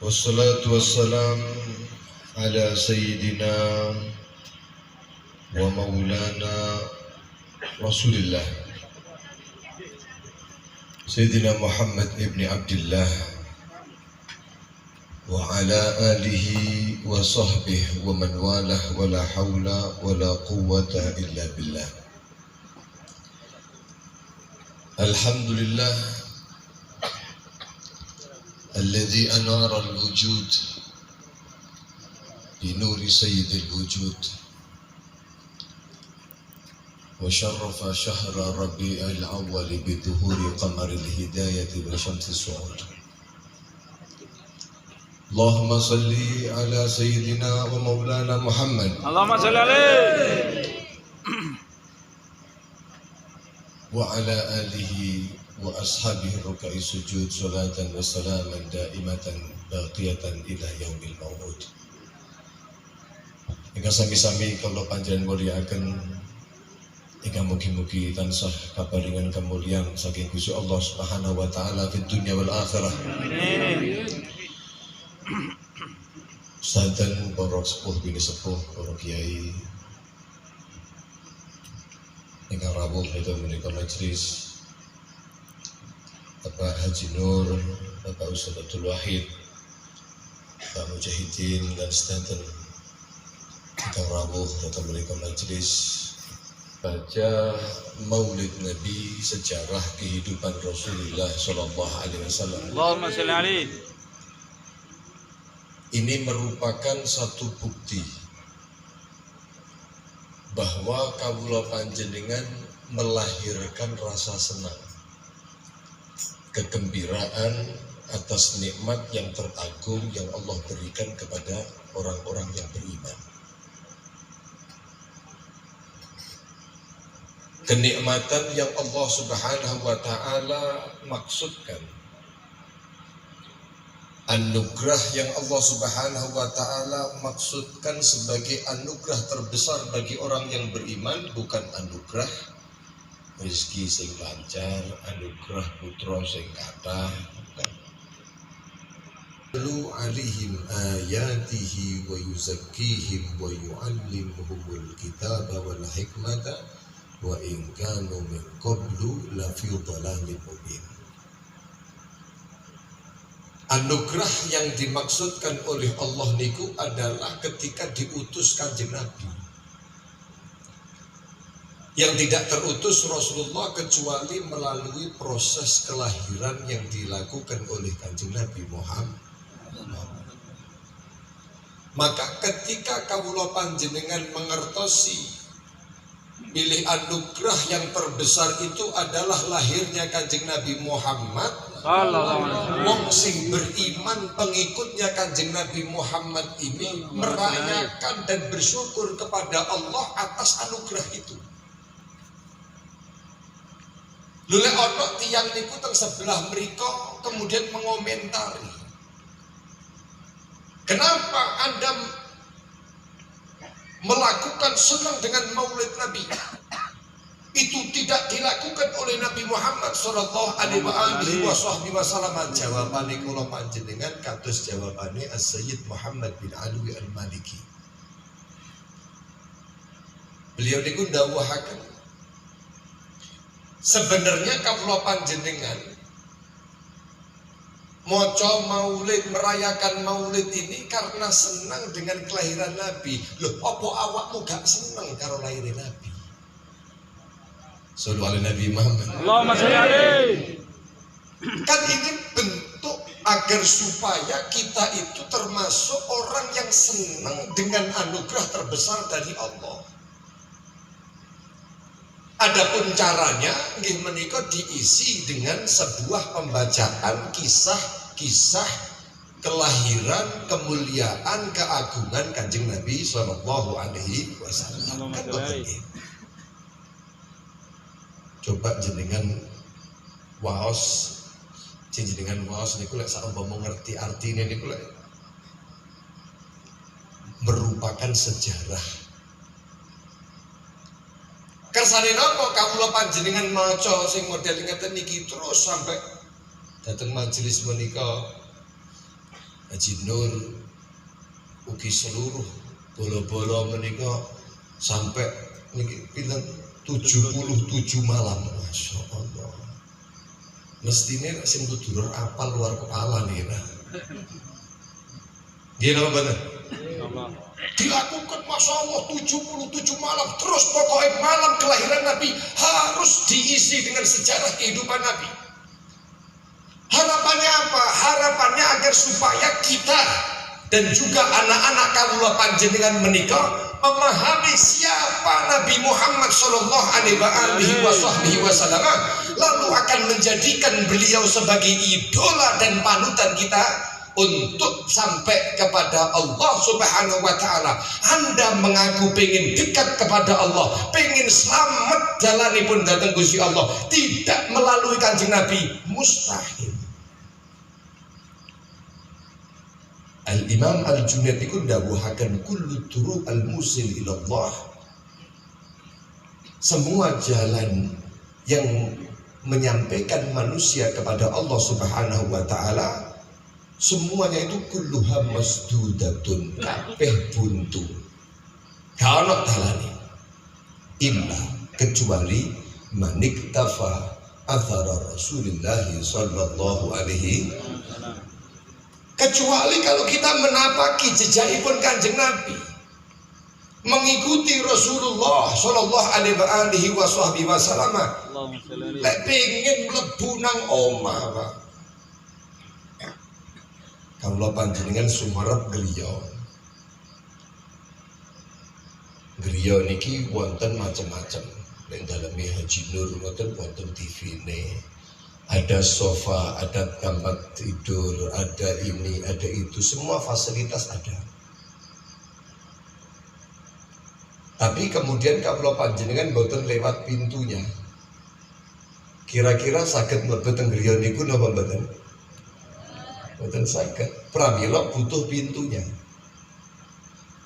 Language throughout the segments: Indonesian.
والصلاة والسلام على سيدنا ومولانا رسول الله سيدنا محمد ابن عبد الله وعلى آله وصحبه ومن والاه ولا حول ولا قوة إلا بالله. الحمد لله الذي أنار الوجود بنور سيد الوجود وشرف شهر ربيع الأول بظهور قمر الهداية وشمس الصعود. اللهم صل على سيدنا ومولانا محمد اللهم صل عليه وعلى آله وأصحابه الركع السجود صلاة وسلاما دائمة باقية إلى يوم الموعود. Ingkang sami-sami kula panjenengan mulyakaken, ingkang mugi-mugi tansah kaparingan kemuliaan saking Gusti Allah Subhanahu wa taala fid dunya wal akhirah. amin. Sadan para sepuh bini sepuh, para kiai ingkang rawuh itu menika majelis Bapak Haji Nur, Bapak Ustaz Abdul Wahid, Pak Mujahidin dan sedanten ingkang rawuh datang menika majelis baca Maulid Nabi, sejarah kehidupan Rasulullah Shallallahu Alaihi Wasallam. Allahumma sholli alaihi. Ini merupakan satu bukti bahwa kawula panjenengan melahirkan rasa senang, kegembiraan atas nikmat yang teragung yang Allah berikan kepada orang-orang yang beriman. Kenikmatan yang Allah Subhanahu wa taala maksudkan, anugerah yang Allah Subhanahu wa taala maksudkan sebagai anugerah terbesar bagi orang yang beriman, bukan anugerah rezeki sing lancar, anugerah putra sing kathah, bukan. Lu alihim ayatihi wa yuzakkihim wa yu'allimuhumul kitaba wal hikmata wa in kanu min qablu la fi dhalalin mubin. Anugerah yang dimaksudkan oleh Allah niku adalah ketika diutus Kanjeng Nabi, yang tidak terutus Rasulullah kecuali melalui proses kelahiran yang dilakukan oleh Kanjeng Nabi Muhammad. Maka ketika kawula panjenengan mengertosi pilih anugerah yang terbesar itu adalah lahirnya Kanjeng Nabi Muhammad, wong sing beriman pengikutnya Kanjeng Nabi Muhammad ini merayakan dan bersyukur kepada Allah atas anugerah itu. Lule ono tiyang niku teng sebelah mriko kemudian mengomentari, kenapa Anda melakukan senang dengan Maulid Nabi? Itu tidak dilakukan oleh Nabi Muhammad sallallahu alaihi wasallam. Jawabane kula panjenengan kados jawabane As-Sayyid Muhammad bin Alwi Al-Maliki. Beliau niku ndawuhaken, sebenarnya kawula panjenengan maca maulid, merayakan maulid ini karena senang dengan kelahiran Nabi. Loh, apa awakmu gak senang karo lahirin Nabi? Sallu ala Nabi Muhammad. Allahumma sholli alaihi. Kan ini bentuk agar supaya kita itu termasuk orang yang senang dengan anugerah terbesar dari Allah. Adapun caranya nggih menika diisi dengan sebuah pembacaan kisah-kisah kelahiran, kemuliaan, keagungan Kanjeng Nabi sallallahu alaihi wasallam. Kan begini. Coba jenengan waos, jenengan waos niku lek saumpama ngerti artine niku lek merupakan sejarah. Kersane napa kawula panjenengan maca sing model ngeten niki terus sampai dateng majelis menika Haji Nur ugi seluruh bola-bola menika sampai niki pinten 77 malam, masya Allah. Mestine sing kudu apal luar kepala nih nah. Nggih napa mboten? Dilakukan masya Allah 77 malam terus, pokoknya malam kelahiran Nabi harus diisi dengan sejarah kehidupan Nabi. Harapannya apa? Harapannya agar supaya kita dan juga anak-anak kawula panjenengan menikah memahami siapa Nabi Muhammad Sallallahu Alaihi Wasallam, lalu akan menjadikan beliau sebagai idola dan panutan kita untuk sampai kepada Allah Subhanahu wa Ta'ala. Anda mengaku pengen dekat kepada Allah, pengen selamat jalanipun datang Gusti Allah, tidak melalui Kanjeng Nabi, mustahil. Al-Imam Al-Junaid iku dawuhaken kullu turuq al-musil ila Allah. Semua jalan yang menyampaikan manusia kepada Allah Subhanahu wa Ta'ala, semuanya itu kulluha masdudatun, kabeh buntu. Kalau dalane illa kecuali maniktafa athara Rasulullah sallallahu alaihi, kecuali kalau kita menapaki jejakipun Kanjeng Nabi, mengikuti Rasulullah sallallahu alaihi wasallam. Lek pengen mlebu nang omah, Pak, kawula panjenengan sumerep griya. Griya niki wonten macam-macam. Ning daleme Haji Nur wonten TV-ne. Ada sofa, ada tempat tidur, ada ini, ada itu, semua fasilitas ada. Tapi kemudian kawula panjenengan boten lewat pintunya. Kira-kira saged mlebet teng griya niku napa mboten? Mboten saged. Pramila butuh pintunya.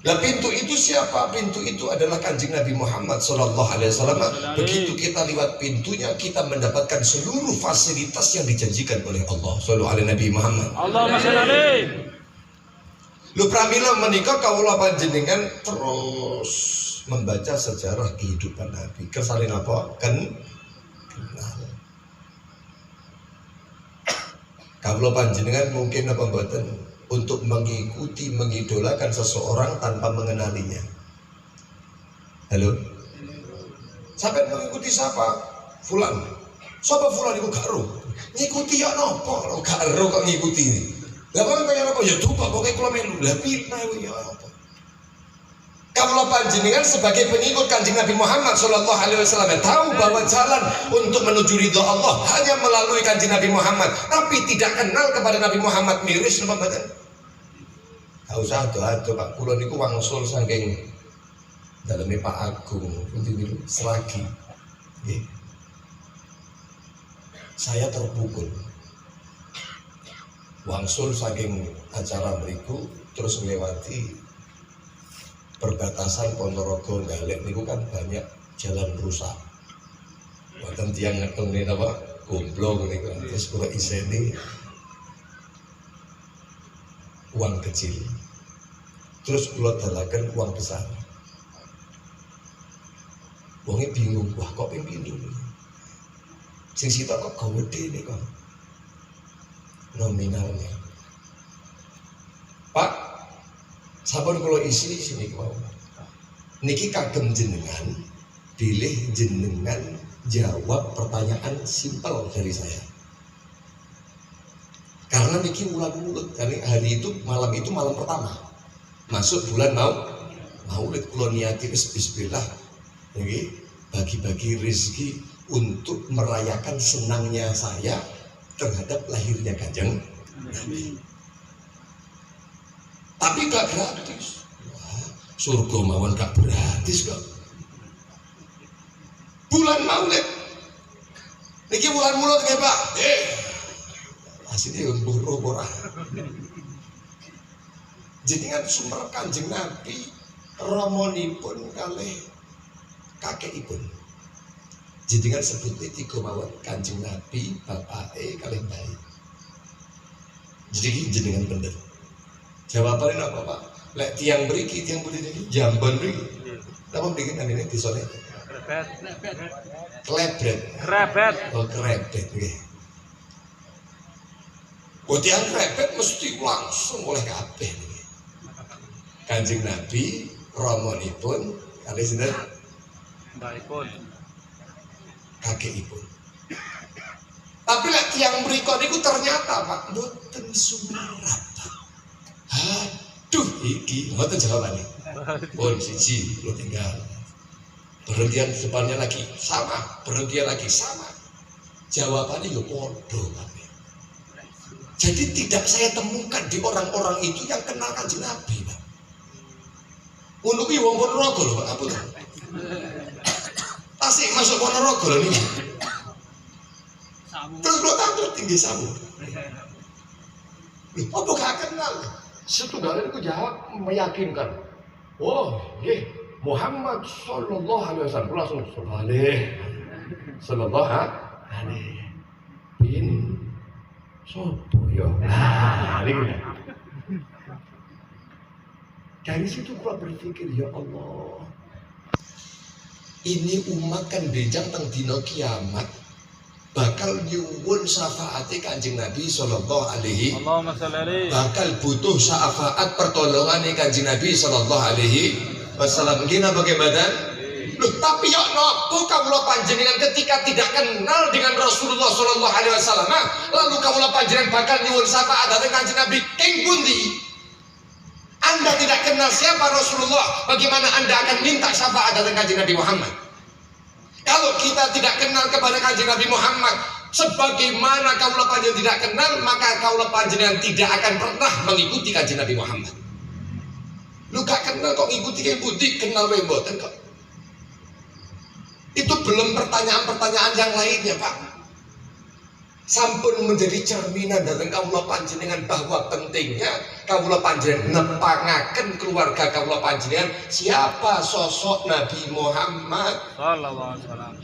Nah, pintu itu siapa? Pintu itu adalah Kanjeng Nabi Muhammad Sallallahu Alaihi Wasallam. Begitu kita lewat pintunya, kita mendapatkan seluruh fasilitas yang dijanjikan oleh Allah Sallallahu Alaihi Nabi Muhammad. Allahumma sholli alaihi. Lu pramila menika kawula panjenengan terus membaca sejarah kehidupan Nabi. Kersane napa? Kenal. Kawula panjenengan mungkin apa mboten untuk mengikuti, mengidolakan seseorang tanpa mengenalinya. Halo? Sampai mengikuti siapa? Fulan. Siapa Fulan itu gak ero. Ngikuti ya napa? Gak ero kok ngikuti. Lah kok kaya napa? Ya duka pokoke kula melu. Lah pirna ya apa? Kawula panjenengan sebagai pengikut Kanjeng Nabi Muhammad Sallallahu Alaihi Wasallam tahu bahwa jalan untuk menuju ridha Allah hanya melalui Kanjeng Nabi Muhammad, tapi tidak kenal kepada Nabi Muhammad, miris napa mboten? Gak usah ado-ado Pak, kula niku wangsul saking daleme Pak Agung pundi niku selagi. Nggih. Saya terpukul. Wangsul saking acara mriku terus melewati perbatasan Ponorogo Galek niku kan banyak jalan rusak. Wonten tiyang ngeteng niku apa? Gomblong niku. Terus kula iseni uang kecil. Terus kula dalaken uang besar. Wonge bingung, wah kok ping pindho. Sing sitok kok gawedhe niku. Nominalnya. Pak, sampun kula isi sini kau. Niki kagem jenengan, pilih jenengan jawab pertanyaan simpel dari saya. Karena niki ulat-ulat, karena hari itu malam pertama, masuk bulan Maulid, kula niati bismillah, niki bagi-bagi rezeki untuk merayakan senangnya saya terhadap lahirnya Kanjeng Nabi. Tapi gak gratis. Wah, surga mawon gak gratis kok. Bulan Maulid. Niki bulan Maulid nggih Pak. Asine mburu ora. Jenengan sumber Kanjeng Nabi ramonipun kalih kakekipun. Jenengan sebutnya 3 mawon, Kanjeng Nabi, bapake kalih bae. Jadi jenengan bener. Jawabannya apa Pak? Lek tiang mriki jamban mriki. Napa mriki namine disone? Klebret. Krebet. Oh, krebet nggih. Oh, tiang krebet mesti langsung oleh kabeh niki. Kanjeng Nabi ramonipun kali sinten? Mbahipun. Kakekipun. Tapi lek tiang mriko niku ternyata Pak mboten sumerap. Aduh, iki mboten jawabane. Pun siji lo tinggal. Berhentian depannya lagi sama, berhentian lagi sama. Jawabannya yo podo kabeh. Jadi tidak saya temukan di orang-orang itu yang kenal Kanjeng Nabi, Pak. Ngono kuwi wong Ponorogo lho, Pak, apunten. Tasik masuk Ponorogo lho niki. Terus lo takut tinggi sabu. Loh, apa gak kenal? Setunggalnya itu jawab meyakinkan. Oh, nggih, Muhammad sallallahu alaihi wasallam langsung sallallahu alaihi bin sopo yo. Nah, ini. Dari situ gua berpikir, ya Allah, ini umat kan benjang teng dina kiamat bakal nyuwun syafaate Kanjeng Nabi sallallahu alaihi bakal butuh syafaat pertolongane Kanjeng Nabi sallallahu alaihi wasallam. Gina bagaimana? Loh, tapi ya napa kawula panjenengan ketika tidak kenal dengan Rasulullah sallallahu alaihi wasallam lalu kawula panjenengan bakal nyuwun syafaat dhateng Kanjeng Nabi ing pundi? Anda tidak kenal siapa Rasulullah, bagaimana Anda akan minta syafaat dhateng Kanjeng Nabi Muhammad? Kalau kita tidak kenal kepada Kanjeng Nabi Muhammad, sebagaimana kaulah panjenengan tidak kenal, maka kaulah panjenengan tidak akan pernah mengikuti Kanjeng Nabi Muhammad. Lu gak kenal kok ngikuti yang putih, kenal mboten kok. Itu belum pertanyaan-pertanyaan yang lainnya, Pak. Sampun menjadi cerminan datang kaulah panjenengan bahwa pentingnya kaulah panjenengan nepangaken keluarga kaulah panjenengan siapa sosok Nabi Muhammad sallallahu alaihi wasallam.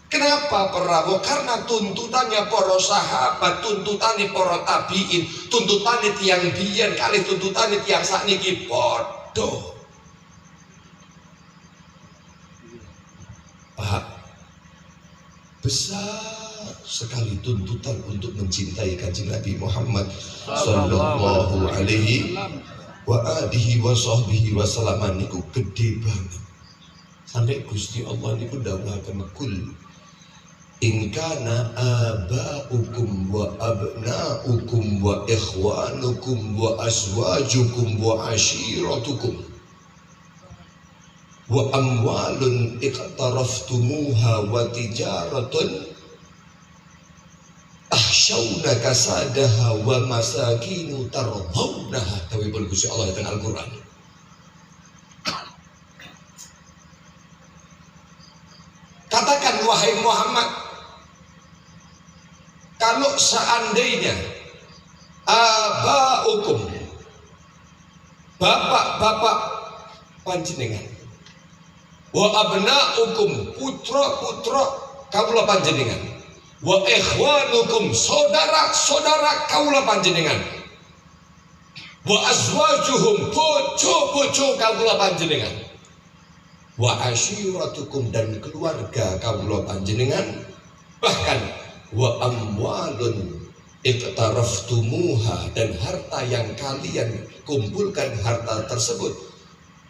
Kenapa perawo? Karena tuntutannya para sahabat, tuntutannya para tabiin, tuntutannya tiang biyen kali tuntutannya tiang sakniki padha. Pak, besar sekali tuntutan untuk mencintai Kanjeng Nabi Muhammad sallallahu alaihi wa alihi wa sahbihi wasallam niku gede banget. Sampai Gusti Allah niku dawuhaken kul in kana aba'ukum wa abna'ukum wa ikhwanukum wa azwajukum wa ashiratukum wa amwalun iqtaraftumuha wa tijaratun ahsyawna kasadaha wa masakinu tardawnaha. Dawuhipun Gusti Allah teng Al-Qur'an. Katakan wahai Muhammad, kalau seandainya aba'ukum, bapak-bapak panjenengan, wa abna'ukum, putra-putra kawula panjenengan, wa ikhwanukum, saudara-saudara kawula panjenengan, wa azwajuhum, bojo-bojo kawula panjenengan, wa ashiratukum, dan keluarga kawula panjenengan, bahkan wa amwalun iqtaraftumuha, dan harta yang kalian kumpulkan harta tersebut,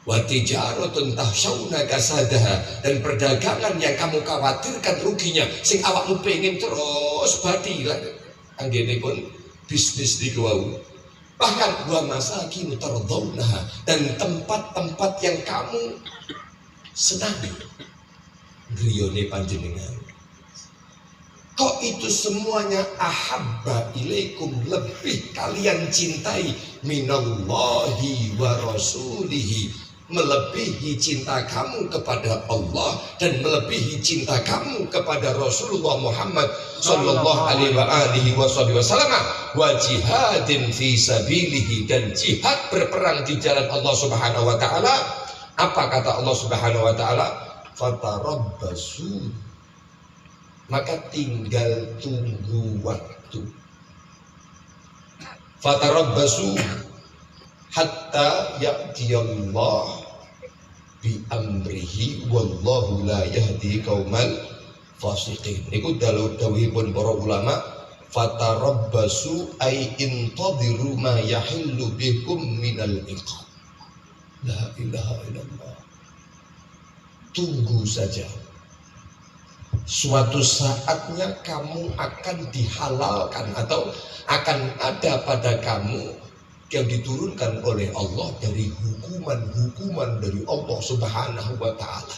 wa tijaratun tahsyawna kasadaha, dan perdagangan yang kamu khawatirkan ruginya sing awakmu pengen terus badi lan anggenipun bisnis niku wau, bahkan wa masakin tardawnaha, dan tempat-tempat yang kamu senangi griyone panjenengan. Kok itu semuanya ahabba ilaikum, lebih kalian cintai minallahi wa rasulihi, melebihi cinta kamu kepada Allah dan melebihi cinta kamu kepada Rasulullah Muhammad sallallahu alaihi wasallam, wa jihadin fi sabilihi, dan jihad berperang di jalan Allah Subhanahu wa taala. Apa kata Allah Subhanahu wa taala? Fatarabbasu, maka tinggal tunggu waktu. Fatarabbasu, hatta ya'tiyallah bi amrihi wallahu la yahdi qaumal fasiqin. Niku dawuhipun para ulama, fatarabbasu ay intadiru ma yahillu bikum minal iqab. La ilaha illallah. Tunggu saja. Suatu saatnya kamu akan dihalalkan atau akan ada pada kamu yang diturunkan oleh Allah dari hukuman dari Allah Subhanahu wa ta'ala.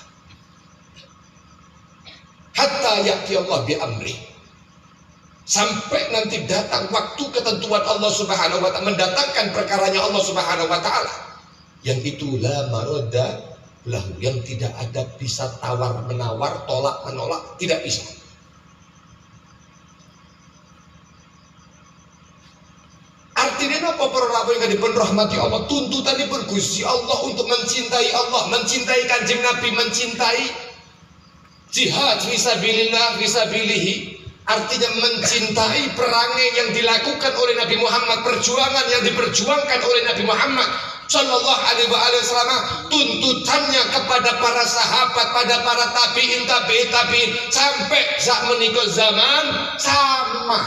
Hatta ya'ti Allah bi amri. Sampai nanti datang waktu ketentuan Allah Subhanahu wa ta'ala, mendatangkan perkaranya Allah Subhanahu wa ta'ala. Yang itu la marodda lahu, yang tidak ada bisa tawar menawar, tolak menolak, tidak bisa. Artinya apa para rawuh yang dipun rahmati Allah? Tuntutanipun Gusti Allah untuk mencintai Allah, mencintai Kanjeng Nabi, mencintai jihad fisabilillah fisabilihi. Artinya mencintai perangai yang dilakukan oleh Nabi Muhammad, perjuangan yang diperjuangkan oleh Nabi Muhammad Sallallahu Alaihi Wasallam. Tuntutannya kepada para sahabat, pada para tabiin sampai saat menikah zaman sama.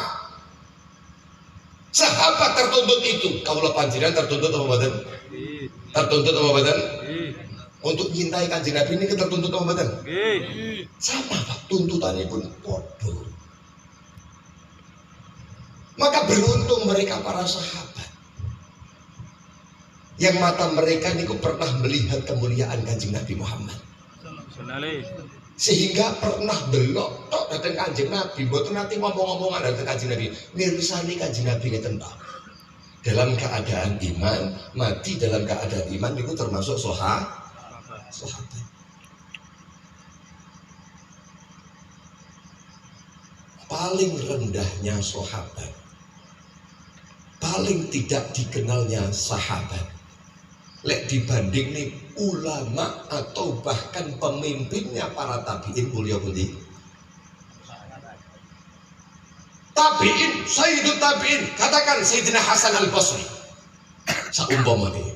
Sahabat tertuntut itu. Kaulah panjenengan tertuntut apa badan? Tertuntut apa badan? Untuk cintai Kanjeng Nabi ini tertuntut apa badan? Sama Pak, tuntutannya pun bodoh. Maka beruntung mereka para sahabat yang mata mereka niku pernah melihat kemuliaan Kanjeng Nabi Muhammad, sehingga pernah delok tok dateng Kanjeng Nabi, mboten nanti ngomong-ngomongan dateng Kanjeng Nabi, mirsani Kanjeng Nabi ngeten tok. Dalam keadaan iman, mati dalam keadaan iman niku termasuk sahabat. Paling rendahnya sahabat, paling tidak dikenalnya sahabat, lek dibanding nih ulama atau bahkan pemimpinnya para tabiin, mulia pundi? Tabiin, Sayyidut Tabiin, katakan Sayyidina Hasan Al-Basri, saumpama nih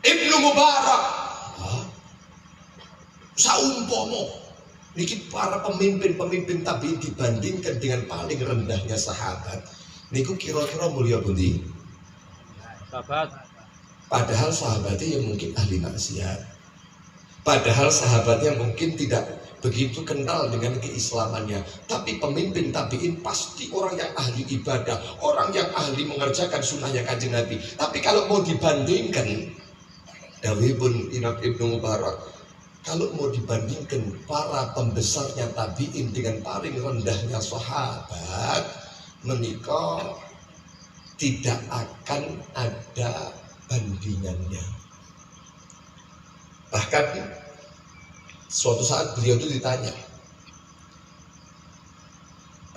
Ibnu Mubarak, saumpama niki para pemimpin tabiin dibandingkan dengan paling rendahnya sahabat, niku kira-kira mulia pundi? Sahabat. Padahal sahabatnya yang mungkin ahli maksiat, padahal sahabatnya mungkin tidak begitu kenal dengan keislamannya, tapi pemimpin tabiin pasti orang yang ahli ibadah, orang yang ahli mengerjakan sunnahnya Kanjeng Nabi. Tapi kalau mau dibandingkan, dawuhipun Ibnu Mubarak, kalau mau dibandingkan para pembesarnya tabiin dengan paling rendahnya sahabat, menikah tidak akan ada bandingannya. Bahkan suatu saat beliau itu ditanya,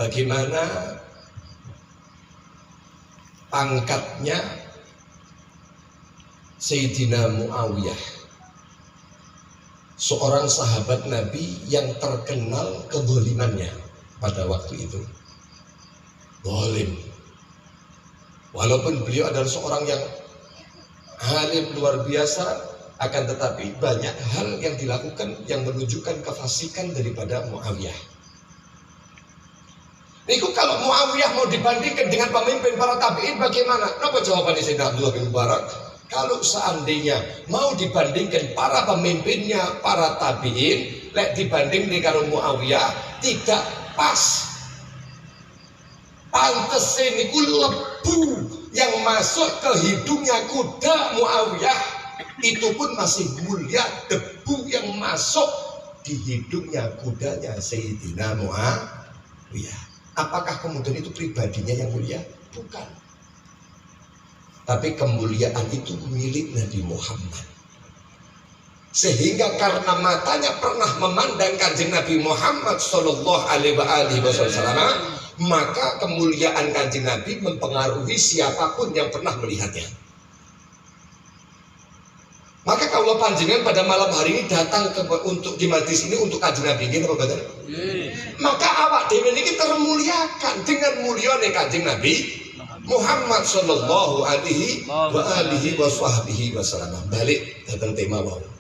bagaimana pangkatnya Sayyidina Muawiyah, seorang sahabat Nabi yang terkenal kezalimannya pada waktu itu. Zalim. Walaupun beliau adalah seorang yang alim luar biasa, akan tetapi banyak hal yang dilakukan yang menunjukkan kefasikan daripada Muawiyah. Niku kalau Muawiyah mau dibandingkan dengan pemimpin para tabiin bagaimana? Apa jawabannya Sayyidina Abdullah bin Mubarak? Kalau seandainya mau dibandingkan para pemimpinnya para tabiin, lek dibanding nih kalau Muawiyah tidak pas. Pantes niku lebu yang masuk ke hidungnya kuda Muawiyah itu pun masih mulia, debu yang masuk di hidungnya kudanya Sayyidina Muawiyah. Apakah kemudian itu pribadinya yang mulia? Bukan. Tapi kemuliaan itu milik Nabi Muhammad. Sehingga karena matanya pernah memandang Kanjeng Nabi Muhammad Sallallahu Alaihi Wasallam, maka kemuliaan Kanjeng Nabi mempengaruhi siapapun yang pernah melihatnya. Maka kalau panjenengan pada malam hari ini datang untuk di majlis ini untuk Kanjeng Nabi ini apa betul? Maka awak dhewe niki termuliakan dengan mulyane Kanjeng Nabi Muhammad sallallahu alaihi wa alihi wa sahbihi wasallam. Balik datang tema mau.